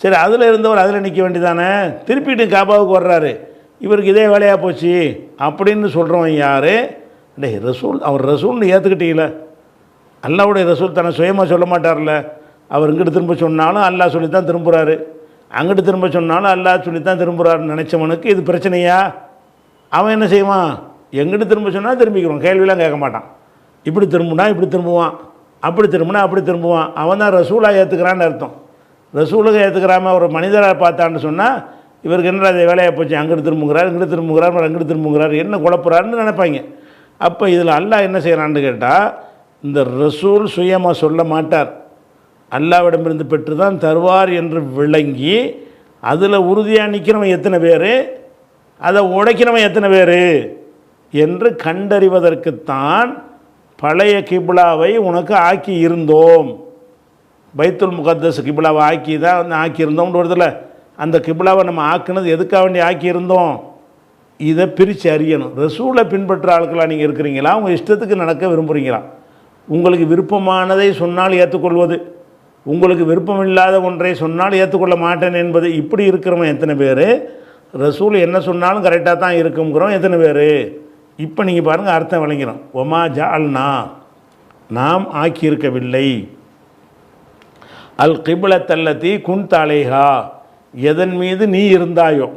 சரி, அதில் இருந்தவர் அதில் நிற்க வேண்டியதானே, திருப்பிட்டு காபாவுக்கு வர்றாரு, இவருக்கு இதே வேலையாக போச்சு அப்படின்னு சொல்கிறவன் யார்? டே ரசூல், அவர் ரசூல்னு ஏற்றுக்கிட்டீங்கள. அல்லாவுடைய ரசூல் தன்னை சுயமாக சொல்ல மாட்டார்ல. அவர் இங்கிட்டு திரும்ப சொன்னாலும் அல்லாஹ் சொல்லித்தான் திரும்புகிறாரு, அங்கிட்டு திரும்ப சொன்னாலும் அல்லாஹ் சொல்லித்தான் திரும்புகிறாருன்னு நினச்சவனுக்கு இது பிரச்சனையா? அவன் என்ன செய்வான்? எங்கிட்டு திரும்ப சொன்னால் திரும்பிக்கிறோம், கேள்வியெலாம் கேட்க மாட்டான். இப்படி திரும்பினா இப்படி திரும்புவான், அப்படி திரும்பினா அப்படி திரும்புவான். அவன் தான் ரசூலாக ஏற்றுக்கிறான்னு அர்த்தம். ரசூலுக்கு ஏற்றுக்கிறாம ஒரு மனிதராக பார்த்தான்னு சொன்னால் இவருக்கு என்ன அதை வேலையை போச்சு, அங்கிட்டு திரும்புகிறார், இங்கிட்டு திரும்புகிறார், அங்கிட்டு திரும்புகிறார், என்ன குழப்புறாருன்னு நினைப்பாங்க. அப்போ இதில் அல்லாஹ் என்ன செய்கிறான்னு கேட்டால், இந்த ரசூல் சுயமாக சொல்ல மாட்டார், அல்லாவிடமிருந்து பெற்று தான் தருவார் என்று விளங்கி அதில் உறுதியாக நிற்கிறவன் எத்தனை பேர், அதை உடைக்கிறவன் எத்தனை பேர் என்று கண்டறிவதற்குத்தான் பழைய கிப்லாவை உனக்கு ஆக்கி இருந்தோம். பைத்துல் முகத்தஸ் கிப்லாவை ஆக்கியிருந்தோம்னு வருதில்ல, அந்த கிப்லாவை நம்ம ஆக்குனது எதுக்காக வேண்டி ஆக்கியிருந்தோம்? இதை பிரித்து அறியணும். ரசூலை பின்பற்ற ஆட்களாக நீங்கள் இருக்கிறீங்களா, உங்கள் இஷ்டத்துக்கு நடக்க விரும்புகிறீங்களா? உங்களுக்கு விருப்பமானதை சொன்னால் ஏற்றுக்கொள்வது, உங்களுக்கு விருப்பம் இல்லாத ஒன்றை சொன்னால் ஏற்றுக்கொள்ள மாட்டேன் என்பது, இப்படி இருக்கிறவன் எத்தனை பேர்? ரசூல் என்ன சொன்னாலும் கரெக்டாக தான் இருக்குங்கிறோம் எத்தனை பேர்? இப்போ நீங்கள் பாருங்கள், அர்த்தம் விளங்கிறோம். ஒமா ஜால்னா, நாம் ஆக்கியிருக்கவில்லை, அல் கிப்லத்தல்லதி குன்த அலைஹா, எதன் மீது நீ இருந்தாயோ.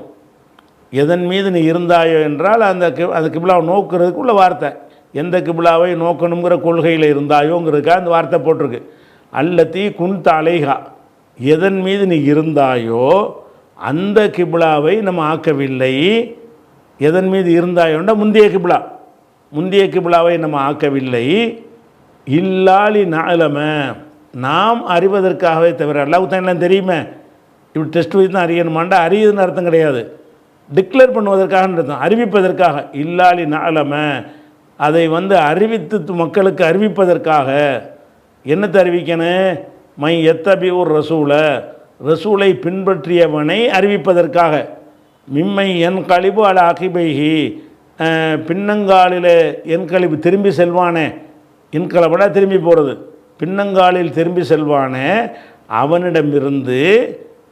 எதன் மீது நீ இருந்தாயோ என்றால் அந்த கிப்லாவை நோக்கிறதுக்குள்ள வார்த்தை. எந்த கிப்லாவை நோக்கணுங்கிற கொள்கையில் இருந்தாயோங்கிறதுக்காக அந்த வார்த்தை போட்டிருக்கு. அல்லத்தி குன்த அலைஹா, எதன் மீது நீ இருந்தாயோ அந்த கிப்லாவை நம்ம ஆக்கவில்லை. எதன் மீது இருந்தாயோன்னா முந்தைய கிப்லா, முந்தைய கிப்லாவை நம்ம ஆக்கவில்லை. இல்லாலி நாலம, நாம் அறிவதற்காகவே தவிர. அல்லாஹ்வுக்கு தான் எல்லாம் தெரியுமே, இப்படி டெஸ்ட் வச்சு தான் அறியணுமாண்டா அறியுதுன்னு அர்த்தம் கிடையாது. டிக்ளேர் பண்ணுவதற்காக அர்த்தம், அறிவிப்பதற்காக. இல்லாலி நாலம, அதை அறிவித்து மக்களுக்கு அறிவிப்பதற்காக. என்னத்தை அறிவிக்கணும்? மை எத்தபி ஒரு ரசூலை, ரசூலை பின்பற்றியவனை அறிவிப்பதற்காக. மிம்மை என் கழிவு அல அகிபைஹி, பின்னங்காலில் என் கழிவு திரும்பி செல்வானே, இன்கலப்படா திரும்பி போகிறது, பின்னங்காலில் திரும்பி செல்வானே அவனிடமிருந்து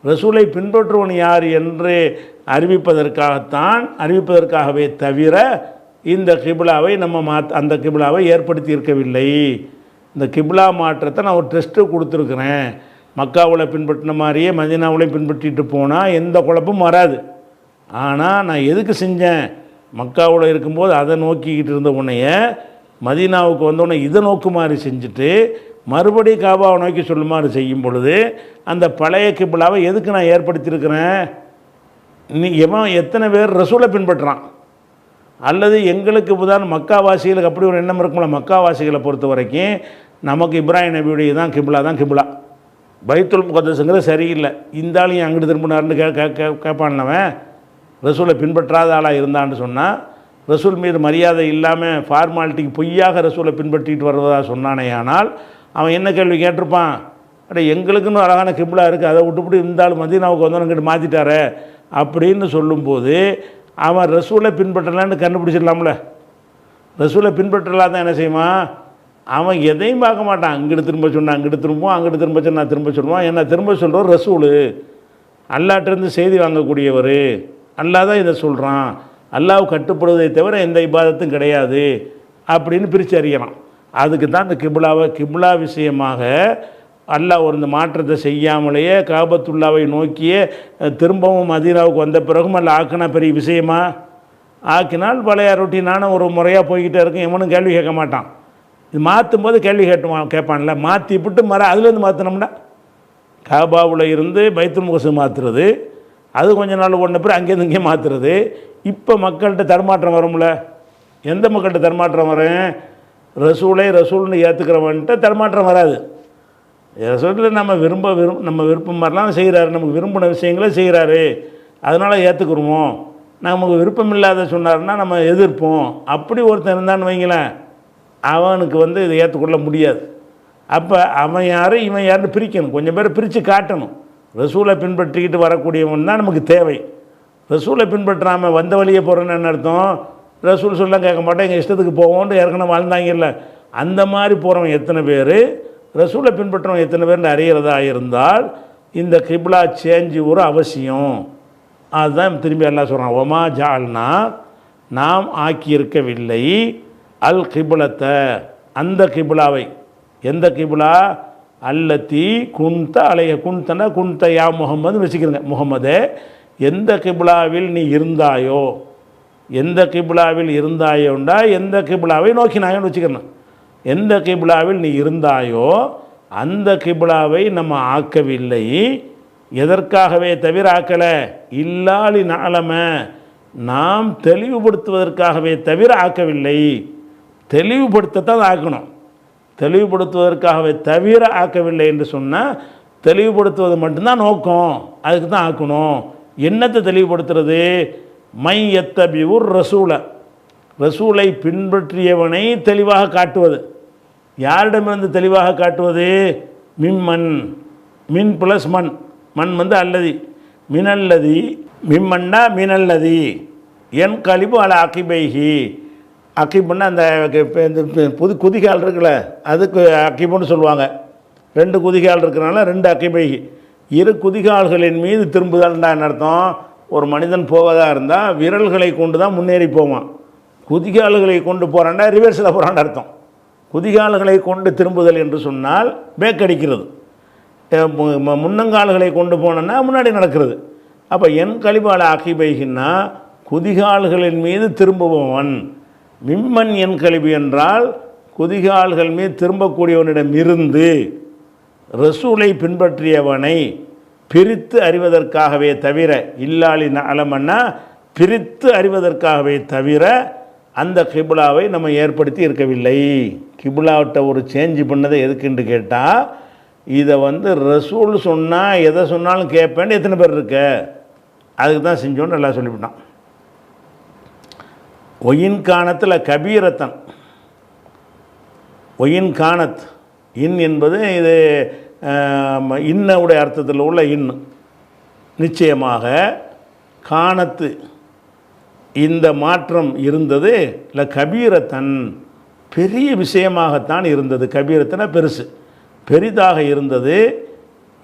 ரசூலை பின்பற்றுவன் யார் என்று அறிவிப்பதற்காகத்தான், அறிவிப்பதற்காகவே தவிர இந்த கிப்லாவை நம்ம அந்த கிப்லாவை ஏற்படுத்தி இருக்கவில்லை. இந்த கிப்லா மாற்றத்தை நான் ஒரு டெஸ்ட்டு கொடுத்துருக்குறேன். மக்காவில் பின்பற்றின மாதிரியே மதீனாவிலையும் பின்பற்றிட்டு போனால் எந்த குழப்பமும் வராது. ஆனால் நான் எதுக்கு செஞ்சேன்? மக்காவில் இருக்கும்போது அதை நோக்கிக்கிட்டு இருந்த உன்னைய மதீனாவுக்கு வந்தோடனே இதை நோக்குமாறு செஞ்சுட்டு மறுபடியும் காபாவை நோக்கி சொல்லுமாறு செய்யும் பொழுது அந்த பழைய கிப்லாவை எதுக்கு நான் ஏற்படுத்தியிருக்கிறேன்? நீ எத்தனை பேர் ரசூலை பின்பற்றுறான்? அல்லது எங்களுக்கு உதாரணம் மக்காவாசிகளுக்கு அப்படி ஒரு எண்ணம் இருக்கும்ல. மக்காவாசிகளை பொறுத்த வரைக்கும் நமக்கு இப்ராஹிம் நபியுடைய தான் கிப்லா. பைத்துல் முகத்தஸுங்கிறது சரியில்லை, இந்த ஆளையும் அங்கிட்டு திரும்பினார்னு கேட்பான்லவன். ரசூலை பின்பற்றாத ஆளாக இருந்தான்னு சொன்னால், ரசூல் மீது மரியாதை இல்லாமல் ஃபார்மாலிட்டிக்கு பொய்யாக ரசூலை பின்பற்றிட்டு வருவதாக சொன்னானே, ஆனால் அவன் என்ன கேள்வி கேட்டிருப்பான்? அட எங்களுக்குன்னு அழகான கிப்லா இருக்குது, அதை விட்டுவிட்டு இந்த ஆள் மதீனாவுக்கு வந்தவனுங்கிட்ட மாற்றிட்டாரே அப்படின்னு சொல்லும்போது அவன் ரசூலை பின்பற்றலான்னு கண்டுபிடிச்சிடலாம்ல. ரசூலை பின்பற்றலாம் தான் என்ன செய்வான்? அவன் எதையும் பார்க்க மாட்டான். அங்கிட்டு திரும்ப சொன்னான் அங்கிட்டு திரும்புவான், அங்கிட்டு திரும்ப சொன்னால் திரும்ப சொல்லுவான். என்ன திரும்ப சொல்கிறவர் ரசூலு, அல்லாட்டிருந்து செய்தி வாங்கக்கூடியவர், அல்லாஹ் தான் இதை சொல்கிறான், அல்லாஹ் கட்டுப்படுவதை தவிர எந்த இபாதத்தும் கிடையாது அப்படின்னு பிரித்து அறியலாம். அதுக்கு தான் இந்த கிப்லா விஷயமாக அல்லாஹ் ஒரு இந்த மாற்றத்தை செய்யாமலேயே காபத்துல்லாவை நோக்கியே திரும்பவும் மதீனாவுக்கு வந்த பிறகும் அல்ல ஆக்கினா பெரிய விஷயமா? ஆக்கினால் பழைய ரொட்டீனான ஒரு முறையாக போய்கிட்டே இருக்கும், எவனும் கேள்வி கேட்க மாட்டான். இது மாற்றும் போது கேள்வி கேட்பான்ல, மாற்றிவிட்டு அதுலேருந்து மாற்றினோம்னா காபாவில் இருந்து பைத்துல் முகஸ் மாற்றுறது, அது கொஞ்ச நாள் ஒன்று பிறகு அங்கேருந்து இங்கே மாற்றுறது. இப்போ மக்கள்கிட்ட தடுமாற்றம் வரும்ல. எந்த மக்கள்கிட்ட தடுமாற்றம் வரும்? ரசூல்னு ஏற்றுக்கிறவன்ட்டு தடுமாற்றம் வராது. ரசூலில் நம்ம நம்ம விருப்பம் மாதிரிலாம் செய்கிறாரு, நமக்கு விரும்பின விஷயங்களே செய்கிறாரு, அதனால் ஏற்றுக்குருவோம். நமக்கு விருப்பம் இல்லாத சொன்னார்னா நம்ம எதிர்ப்போம். அப்படி ஒருத்தன் இருந்தான்னு வைங்களேன், அவனுக்கு இதை ஏற்றுக்கொள்ள முடியாது. அப்போ அவன் யார் இவன் யாருன்னு பிரிக்கணும், கொஞ்சம் பேர் பிரித்து காட்டணும். ரசூலை பின்பற்றிக்கிட்டு வரக்கூடியவன் தான் நமக்கு தேவை. ரசூலை பின்பற்றாமல் வந்த வழியே போகிறேன்னு என்ன அர்த்தம்? ரசூல் சொல்ல கேட்க மாட்டேன், எங்கள் இஷ்டத்துக்கு போவோன்ட்டு ஏற்கனவே வாழ்ந்தாங்கல்ல, அந்த மாதிரி போகிறவன் எத்தனை பேர், ரசூலை பின்பற்றவன் எத்தனை பேர்னு அறிகிறதா இருந்தால் இந்த கிப்லா சேஞ்சு ஒரு அவசியம். அதுதான் திரும்பி அல்லாஹ் சொல்கிறான், ஒமா ஜால்னா நாம் ஆக்கியிருக்கவில்லை அல் கிபுலத்தை அந்த கிபுலாவை. எந்த கிபுலா? அல்லத்தி குந்த அலைய குந்தன குந்த யா முகம்மது வச்சுக்கிறங்க. முகம்மதே, எந்த கிபுலாவில் நீ இருந்தாயோ, எந்த கிபுலாவில் இருந்தாயோண்டா எந்த கிபுலாவை நோக்கினாயோன்னு வச்சுக்கிறேன். எந்த கிபுலாவில் நீ இருந்தாயோ அந்த கிபுலாவை நம்ம ஆக்கவில்லை. எதற்காகவே தவிர ஆக்கலை? இல்லாலி நாளம, நாம் தெளிவுபடுத்துவதற்காகவே தவிர ஆக்கவில்லை. தெளிவுபடுத்தத்தான் ஆக்கணும், தெளிவுபடுத்துவதற்காகவே தவிர ஆக்கவில்லை என்று சொன்னால் தெளிவுபடுத்துவது மட்டும்தான் நோக்கம், அதுக்கு தான் ஆக்கணும். என்னத்தை தெளிவுபடுத்துறது? மை எத்தபியூர் ரசூலை, ரசூலை பின்பற்றியவனை தெளிவாக காட்டுவது. யாரிடமிருந்து தெளிவாக காட்டுவது? மிம்மன், மின் ப்ளஸ் மண், மண் வந்து அல்லதி, மினல்லதி, மிம்மன்னா மினல்லதி என் கழிவு அல அகிபைகி. அகிபுன்னா அந்த புது குதிகால் இருக்குல்ல, அதுக்கு அகிபுன்னு சொல்லுவாங்க. 2 குதிகால் இருக்கிறனால 2 அகிபைகி. 2 குதிகால்களின் மீது திரும்புதல்டா என்ன அர்த்தம்? ஒரு மனிதன் போவதாக இருந்தால் விரல்களை கொண்டு தான் முன்னேறி போவான். குதிகால்களை கொண்டு போகிறான்டா ரிவர்ஸில் போகிறான்னு அர்த்தம். குதிகால்களை கொண்டு திரும்புதல் என்று சொன்னால் பேக் அடிக்கிறது, முன்னங்கால்களை கொண்டு போனோன்னா முன்னாடி நடக்கிறது. அப்போ என் கழிவாள அகிபைகின்னா குதிகால்களின் மீது திரும்புபவன். மிம்மன் என் கழிவு என்றால் குதிகால்கள் மீது திரும்பக்கூடியவனிடம் இருந்து ரசூலை பின்பற்றியவனை பிரித்து அறிவதற்காகவே தவிர, இல்லாலி நலமன்னா பிரித்து அறிவதற்காகவே தவிர அந்த கிபுலாவை நம்ம ஏற்படுத்தி இருக்கவில்லை. கிபுலாவிட்ட ஒரு சேஞ்சு பண்ணதை எதுக்குன்னு கேட்டால், இதை வந்து ரசூல் சொன்னால் எதை சொன்னாலும் கேட்பேன்னு எத்தனை பேர் இருக்க, அதுக்கு தான் செஞ்சோன்னு நல்லா சொல்லிவிட்டான். ஒயின் காணத்தில் கபீரத்தன், ஒயின் காணத், இன் என்பது இது இன்னவுடைய அர்த்தத்தில் உள்ள இன்னு. நிச்சயமாக காணத்து இந்த மாற்றம் இருந்தது, இல்லை கபீரத்தன் பெரிய விஷயமாகத்தான் இருந்தது. கபீரத்தனை பெருசு, பெரிதாக இருந்தது.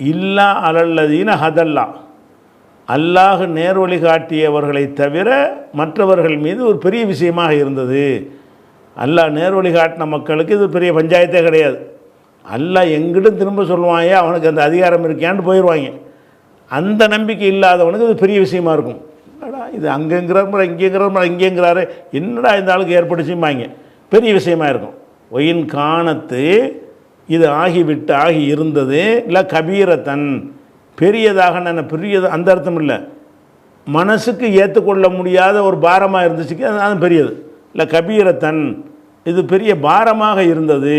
இல்லா அலல்லதீன ஹதல்லா, அல்லாஹ் நேர்வழி காட்டியவர்களை தவிர மற்றவர்கள் மீது ஒரு பெரிய விஷயமாக இருந்தது. அல்லாஹ் நேர்வழி காட்டின மக்களுக்கு இது பெரிய பஞ்சாயத்தே கிடையாது. அல்லாஹ் எங்கிட்டும் திரும்ப சொல்லுவாங்க, அவனுக்கு அந்த அதிகாரம் இருக்கான்னு போயிடுவாங்க. அந்த நம்பிக்கை இல்லாதவனுக்கு இது பெரிய விஷயமா இருக்கும். என்னடா இது அங்கேங்கிறார் இங்கேங்கிறார் இங்கேங்கிறாரு, என்னடா இந்த ஆளுக்கு ஏற்படுச்சும்பாங்க, பெரிய விஷயமா இருக்கும். ஒயின் காணத்து இது ஆகிவிட்டு ஆகி இருந்தது, இல்லை கபீரத்தன் பெரியதாக, நான் பெரியது அந்த அர்த்தம் இல்லை, மனசுக்கு ஏற்றுக்கொள்ள முடியாத ஒரு பாரமாக இருந்துச்சுக்கு அது பெரியது. இல்லை கபீரத்தன் இது பெரிய பாரமாக இருந்தது.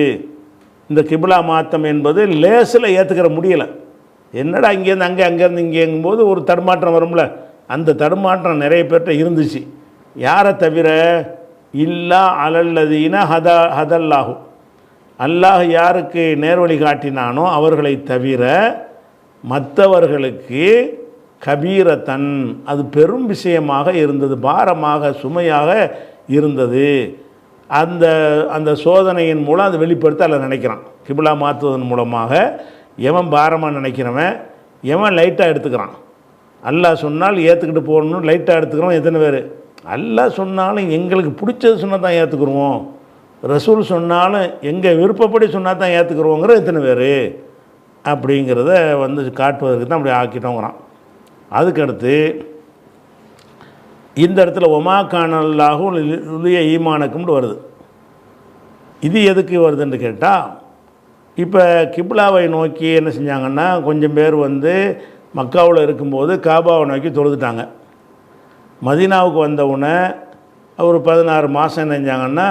இந்த கிபிலா மாற்றம் என்பது லேசில் ஏற்றுக்கிற முடியலை. என்னடா இங்கேருந்து அங்கே, அங்கேருந்து இங்கேங்கும்போது ஒரு தடுமாற்றம் வரும்ல, அந்த தடுமாற்றம் நிறைய பேர்கிட்ட இருந்துச்சு. யாரை தவிர? இல்லா அலல்லதீன ஹதல்லாஹு, அல்லாஹ் யாருக்கு நேர்வழி காட்டினானோ அவர்களை தவிர மற்றவர்களுக்கு கபீரத்தன் அது பெரும் விஷயமாக இருந்தது, பாரமாக சுமையாக இருந்தது. அந்த அந்த சோதனையின் மூலம் அதை வெளிப்படுத்த அல்ல நினைக்கிறான். கிபிலா மாற்றுவதன் மூலமாக எவன் பாரமாக நினைக்கிறவன், எவன் லைட்டாக எடுத்துக்கிறான். அல்லாஹ் சொன்னால் ஏற்றுக்கிட்டு போகணும்னு லைட்டாக எடுத்துக்கிறோம் எத்தனை பேர்? அல்லாஹ் சொன்னாலும் எங்களுக்கு பிடிச்சது சொன்னால் தான் ஏற்றுக்குருவோம், ரசூல் சொன்னாலும் எங்கள் விருப்பப்படி சொன்னால் தான் ஏற்றுக்குருவோங்கிற எத்தனை பேர்? அப்படிங்கிறத வந்து காட்டுவதற்கு தான் அப்படி ஆக்கிட்டோங்கிறான். அதுக்கடுத்து இந்த இடத்துல ஒமா கானல்லாகும் உலிய ஈமானுக்கும்னு வருது. இது எதுக்கு வருதுன்னு கேட்டால், இப்போ கிப்லாவை நோக்கி என்ன செஞ்சாங்கன்னா, கொஞ்சம் பேர் வந்து மக்காவில் இருக்கும்போது காபாவை நோக்கி தொழுதுட்டாங்க. மதீனாவுக்கு வந்தவுடனே ஒரு 16 மாதம் என்ன செஞ்சாங்கன்னா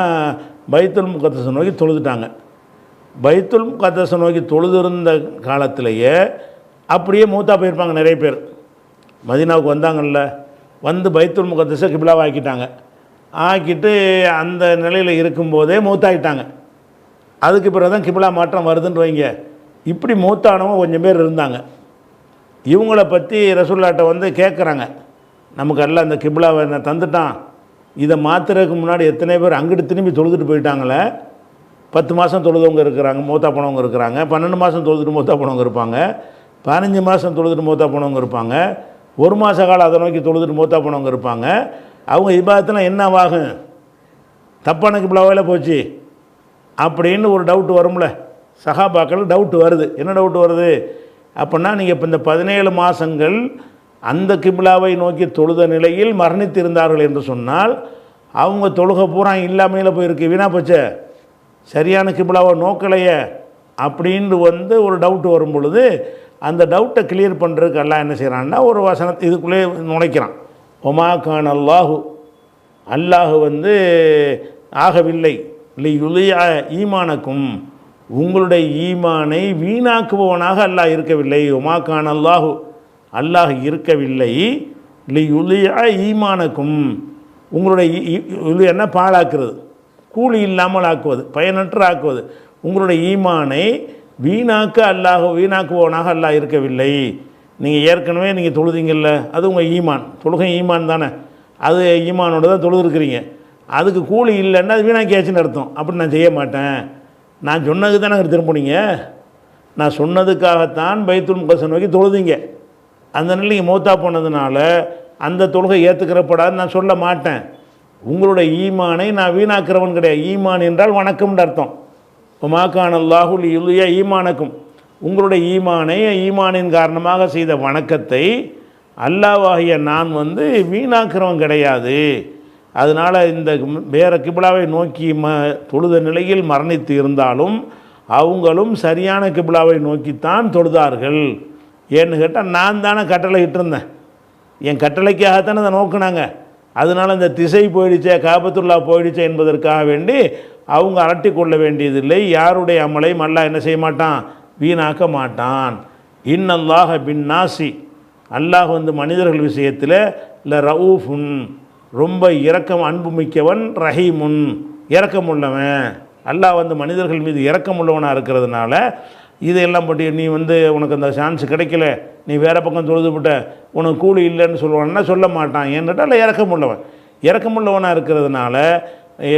பைத்துல் முகத்தஸை நோக்கி தொழுதுட்டாங்க. பைத்துல் முகத்தஸை நோக்கி தொழுதிருந்த காலத்திலேயே அப்படியே மூத்தா போயிருப்பாங்க நிறைய பேர். மதீனாவுக்கு வந்தாங்கல்ல, வந்து பைத்துல் முகத்தஸை கிப்லாவை ஆக்கிட்டாங்க. ஆக்கிட்டு அந்த நிலையில் இருக்கும்போதே மூத்தாயிட்டாங்க. அதுக்கு பிறகு தான் கிப்லா மாற்றம் வருதுன்னு வைங்க. இப்படி மூத்தானவங்க கொஞ்சம் பேர் இருந்தாங்க. இவங்கள பற்றி ரசூலுல்லாஹ்ட்ட வந்து கேட்குறாங்க, நமக்கு எல்லாம் இந்த கிப்லாவை என்ன தந்துட்டான், இதை மாற்றுறதுக்கு முன்னாடி எத்தனை பேர் அங்கிட்டு திரும்பி தொழுதுட்டு போயிட்டாங்களே. 10 மாதம் தொழுதவங்க இருக்கிறாங்க, மூத்தா போனவங்க இருக்கிறாங்க. 12 மாதம் தொழுதுட்டு மூத்தா போனவங்க இருப்பாங்க. 15 மாதம் தொழுதுட்டு மூத்தா போனவங்க இருப்பாங்க. ஒரு மாத காலம் அதை நோக்கி தொழுதுட்டு மூத்தா போனவங்க இருப்பாங்க. அவங்க இபாதத்தெல்லாம் என்னவாகும், தப்பான கிப்லாவில் போச்சு அப்படின்னு ஒரு டவுட் வரும்ல. சஹாபாக்களுக்கு டவுட் வருது. என்ன டவுட் வருது அப்படின்னா, நீங்கள் இப்போ இந்த 17 மாதங்கள் அந்த கிப்லாவை நோக்கி தொழுத நிலையில் மரணித்திருந்தார்கள் என்று சொன்னால், அவங்க தொழுகை பூரா இல்லாமையில் போயிருக்கு, வீணா போச்சே, சரியான கிப்லாவை நோக்கலையே அப்படின்னு ஒரு டவுட் வரும் பொழுது, அந்த டவுட்டை கிளியர் பண்ணுறதுக்கு அல்லாஹ் என்ன செய்கிறான்னா ஒரு வசனத்தை இதுக்குள்ளே நுழைக்கிறான். ஒமா கான் அல்லாஹு, அல்லாஹ் ஆகவில்லை, லி யுலியா ஈமானக்கும், உங்களுடைய ஈமானை வீணாக்குபவனாக அல்லாஹ் இருக்கவில்லை. ஒமா கான் அல்லாஹு, அல்லாஹ் இருக்கவில்லை, லி யுலியா ஈமானக்கும், உங்களுடைய என்ன பாழாக்குறது, கூலி இல்லாமல் ஆக்குவது, பயனற்று ஆக்குவது, உங்களுடைய ஈமானை வீணாக்குபவனாக அல்லாஹ் இருக்கவில்லை. நீங்கள் ஏற்கனவே நீங்கள் தொழுதிங்கல்ல, அது உங்கள் ஈமான், தொழுகை ஈமான் தானே, அது ஈமானோடு தான் தொழுதுருக்குறீங்க, அதுக்கு கூலி இல்லைன்னா அது வீணாக்கியாச்சுன்னு அர்த்தம். அப்படி நான் செய்ய மாட்டேன், நான் சொன்னதுக்கு தானே திரும்பினீங்க, நான் சொன்னதுக்காகத்தான் பைத்துல் முகஸை நோக்கி தொழுதிங்க, அந்த நிலையில் மௌத்தா போனதுனால அந்த தொழுகை ஏற்றுக்கிறப்படாது நான் சொல்ல மாட்டேன். உங்களுடைய ஈமானை நான் வீணாக்கிறவன் கிடையாது. ஈமான் என்றால் வணக்கம்னு அர்த்தம். மாக்கான் அல்லாஹுல் யுலியா ஈமானக்கும், உங்களுடைய ஈமானை, ஈமானின் காரணமாக செய்த வணக்கத்தை அல்லாஹ்வாகிய நான் வீணாக்கிறவன் கிடையாது. அதனால் இந்த வேறு கிப்லாவை நோக்கி தொழுத நிலையில் மரணித்து இருந்தாலும் அவங்களும் சரியான கிப்லாவை நோக்கித்தான் தொழுதார்கள். ஏன்னு கேட்டால் நான் தானே கட்டளை இட்டிருந்தேன், என் கட்டளைக்காகத்தானே அதை நோக்குனாங்க. அதனால் இந்த திசை போயிடுச்சே, காபத்துல்லா போயிடுச்சே என்பதற்காக வேண்டி அவங்க அரட்டி கொள்ள வேண்டியதில்லை. யாருடைய அமலையும் அல்லாஹ் என்ன செய்ய மாட்டான், வீணாக்க மாட்டான். இன்னல்லாஹ பின் நாசி, அல்லாஹ் மனிதர்கள் விஷயத்தில் ல ரவுஃபுன், ரொம்ப இரக்கம் அன்பு மிக்கவன், ரஹீமுன் இரக்கமுள்ளவன். அல்லாஹ் மனிதர்கள் மீது இரக்கமுள்ளவனாக இருக்கிறதுனால இதையெல்லாம் பற்றி நீ உனக்கு அந்த சான்ஸ் கிடைக்கல, நீ வேறு பக்கம் தொழுதுவிட்ட, உனக்கு கூலி இல்லைன்னு சொல்லுவான்னா சொல்ல மாட்டான். ஏன்னுட்டால் இரக்கமுள்ளவனாக இருக்கிறதுனால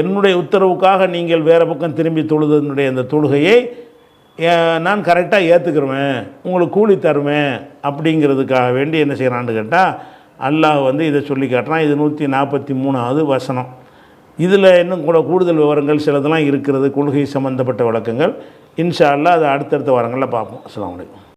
என்னுடைய உத்தரவுக்காக நீங்கள் வேறு பக்கம் திரும்பி தொழுதனுடைய அந்த தொழுகையை நான் கரெக்டாக ஏற்றுக்கிறேன், உங்களுக்கு கூலி தருவேன் அப்படிங்கிறதுக்காக வேண்டி என்ன செய்கிறான்னு கேட்டால் அல்லாஹ் இதை சொல்லி காட்டுறான். இது 143வது வசனம். இதில் இன்னும் கூட கூடுதல் விவரங்கள் சிலதெல்லாம் இருக்கிறது, கொள்கை சம்பந்தப்பட்ட விளக்கங்கள். இன்ஷா அல்லாஹ் அதை அடுத்தடுத்த வாரங்களில் பார்ப்போம். அஸ்ஸலாமு அலைக்கும்.